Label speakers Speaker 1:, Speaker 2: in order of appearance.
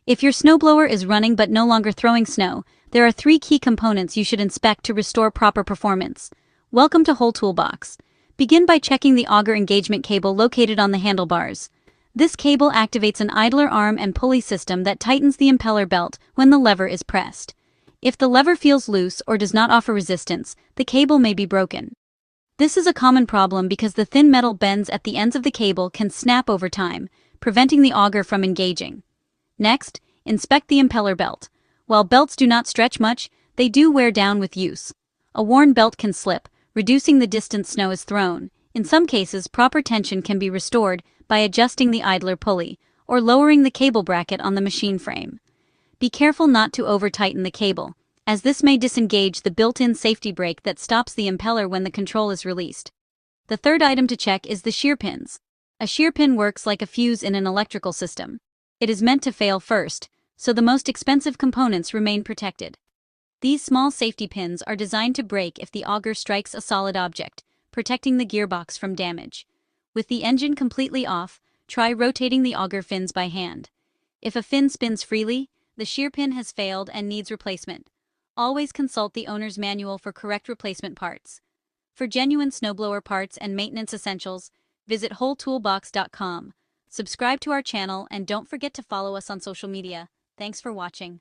Speaker 1: If your snowblower is running but no longer throwing snow, there are 3 key components you should inspect to restore proper performance. Welcome to WholeToolBox. Begin by checking the auger engagement cable located on the handlebars. This cable activates an idler arm and pulley system that tightens the impeller belt when the lever is pressed. If the lever feels loose or does not offer resistance, the cable may be broken. This is a common problem because the thin metal bends at the ends of the cable can snap over time, preventing the auger from engaging. Next, inspect the impeller belt. While belts do not stretch much, they do wear down with use. A worn belt can slip, reducing the distance snow is thrown. In some cases, proper tension can be restored by adjusting the idler pulley or lowering the cable bracket on the machine frame. Be careful not to over-tighten the cable, as this may disengage the built-in safety brake that stops the impeller when the control is released. The third item to check is the shear pins. A shear pin works like a fuse in an electrical system. It is meant to fail first, so the most expensive components remain protected. These small safety pins are designed to break if the auger strikes a solid object, protecting the gearbox from damage. With the engine completely off, try rotating the auger fins by hand. If a fin spins freely, the shear pin has failed and needs replacement. Always consult the owner's manual for correct replacement parts. For genuine snowblower parts and maintenance essentials, visit WholeToolBox.com. Subscribe to our channel and don't forget to follow us on social media. Thanks for watching.